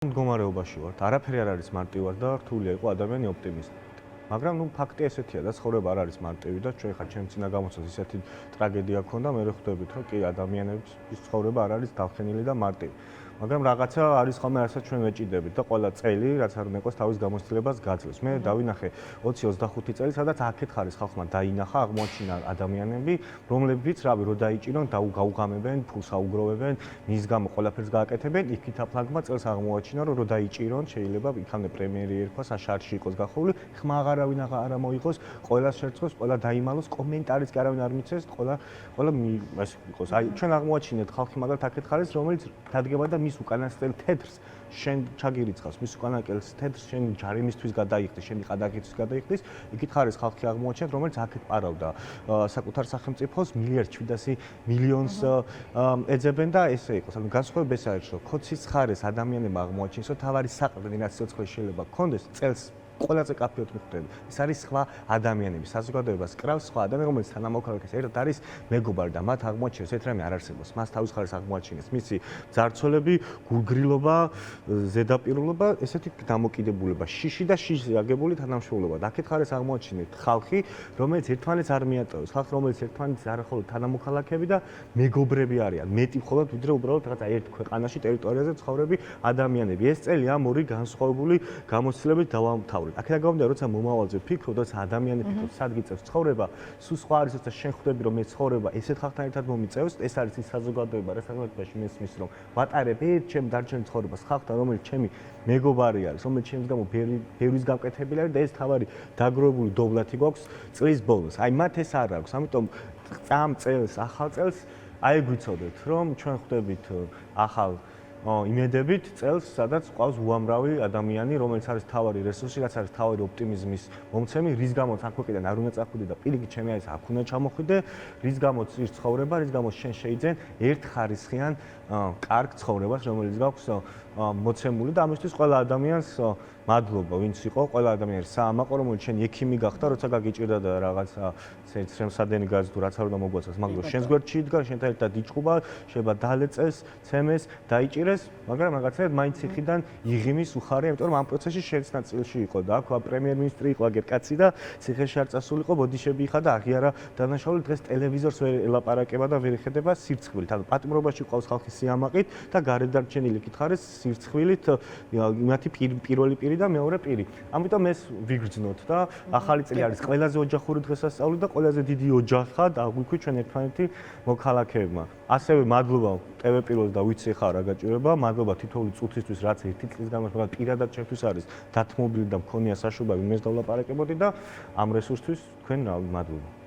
მდგომარეობაში ვართ, არაფერი არ არის მარტივად და რთულია იყო ადამიანი ოპტიმისტი. მაგრამ ფაქტი ესეთია და ცხოვრება არ არის მარტივი და ჩვენ ხარ ჩემ წინა გამოცდას ისეთი ტრაგედია ქონდა, მე ხვდებით რომ კი ადამიანების ცხოვრება არ არის დავხენილი და მარტივი. მაგრამ რაღაცა არის ხოლმე რასაც ჩვენ ვეჭიდებით და ყველა წელი რაც არ უნდა იყოს თავის გამოცდილებას გაძლევს. მე დავინახე 20-25 წელი, სადაც აქეთ ხარის ხალხმა დაინახა, აღმოაჩინა ადამიანები, რომლებიც რავი რო დაიჭირონ, გაუღამებენ, ფულს აუგროვებენ, მის გამო ყველაფერს გააკეთებენ, იქით აფლანგმა წელს აღმოაჩინა, რომ რო დაიჭირონ, შეიძლება იქამდე პრემიერი ერქვა, საშარში იყოს გახურული, ხმა აღარავინ არ მოიღოს, ყველა შერწყოს, ყველა დაიმალოს, კომენტარიც კი არავინ არ მიცეს, ყველა ეს იყოს. აი ჩვენ აღმოაჩინეთ ხალხი მაგალითად აქეთ ხარის, რომელიც დადგება და მის უკანასკნელ თეთრს შენ ჩაგირიცხავს, მის უკანასკნელ თეთრს შენ ჯარიმისთვის გადაიხდის, შენი ყადაღისთვის გადაიხდის, იქით ხარის ხალხი აღმოაჩინეთ, რომელიც აქეთ პარავდა საკუთარ სახელმწიფოს 1.7 მილიონს ეძებენ და ესე იყოს. ანუ განსხვავება ეს არის, რომ ქოცის ხარეს ადამიანებმა აღმოაჩინეს, რომ თავარი საყრდენი რაც სიცოცხლე შეიძლება გქონდეს, წელს ყველაზე კაფეოთ მიხვდები. ეს არის სხვა ადამიანები, საზოგადოებას კრავს სხვა ადამიანი, რომელიც თანამოქალაქეს ერთად არის მეგობარი და მათ აღმოაჩინეს ერთ რამე არ არსებობს. მას თავის ხარეს აღმოაჩინეს მისი ძარცველები, გულგრილობა, ზედაპირულობა, ესეთი დამოკიდებულება, შიში და შიშზე აგებული თანამშრომლობა. და აქეთ ხარეს აღმოაჩინეთ ხალხი, რომელიც ერთმანეთს არ მიატოვებს, ხალხი, რომელიც ერთმანეთს არა მხოლოდ თანამოქალაქეები და მეგობრები არიან. მეტი მხოლოდ ვიდრე უბრალოდ რაღაცა ერთ ქვეყანაში ტერიტორიაზე ცხოვრები ადამიანები. ეს წელი ამ ორი განსხვავებული გამოცდილებით დავამთავრეთ. აქედან გამომდინარე, როცა მომავალზე ვფიქრობ, როცა ადამიანი ფიქრობს, სად გიწევს ცხოვრება, სულ სხვა არის, როცა შენ ხვდები, რომ მე ცხოვრება ესეთ ხალხთან ერთად მომიწევს, ეს არის ის საზოგადოება, რა საზოგადოებაში მესმის, რომ ვატარებ ერთ ჩემ დარჩენილ ცხოვრებას ხალხთან, რომელიც ჩემი მეგობარი არის, რომელიც ჩემს გამო ბევრის გამკეთებელი არის და ეს თავარი დაგროვებული დოვლათი გვაქვს წლის ბოლოს. აი მათ ეს არ აქვს, ამიტომ წამ წელს, ახალ წელს აი გვიცოდეთ, რომ ჩვენ ხვდებით ახალ იმედებით წელს, სადაც ყავს უამრავი ადამიანი, რომელიც არის თავარი რესურსი, რაც არის თავარი ოპტიმიზმის მომცემი, რის გამოც აქ ქვეყნიდან არ უნდა წახვიდე და პირიქით ჩემი არის აქ უნდა ჩამოხვიდე, რის გამოც ის ცხოვრება, რის გამოც შენ შეიძენ ერთხარისხიან კარგ ცხოვრებას, რომელიც გაქვს მოცემული და ამისთვის ყველა ადამიანს მადლობა, ვინც იყო, ყველა ადამიანს საამაყო, რომელიც შენ ექიმი გახდა, როცა გაგიჭირდა და რაღაცა ცემსადენი გაზდუ, რაც არ უნდა მოგვაცოს, მაგრამ შენს გვერდში იდგა, შენთან ერთად იჭყობა, შეიძლება დალეწეს, ცემეს, დაიჭირეს, მაგრამ რაღაცნაირად მაინც იხიდან იღიმის უხარია, იმიტომ რომ ამ პროცესში შენც ნაწილში იყო და აქ პრემიერ-მინისტრი იყო აგერ კაცი და ციხეში არ წასულიყო, ბოდიშები იხა და აღიარა დანაშაული, დღეს ტელევიზორს ვერ ელაპარაკება და ვერ ეხედება სირცხვილით. ანუ პატიმრობაში ყავს ხალხი სიამაყით და გარეთ დარჩენილი იქით ხარეს სირცხვილით, მათი პირველი პირი და მეორე პირი. ამიტომ ეს ვიგრძნოთ და ახალი წელი არის ყველაზე ოჯახური დღესასწაული და ყველაზე დიდი ოჯახად აღვიქვით ჩვენ ერთმანეთი მოქალაქეებმა. ასევე მადლობა TV პირველს და ვიცი ხარ რა გაჭირება, მადლობა თითოეული წუთისთვის, რაც ერთი წლის განმავლობაში პირადად ჩემთვის არის დათმობილი და მქონია საშუალება იმეს დავლაპარაკებოდი და ამ რესურსთვის თქვენ მადლობა.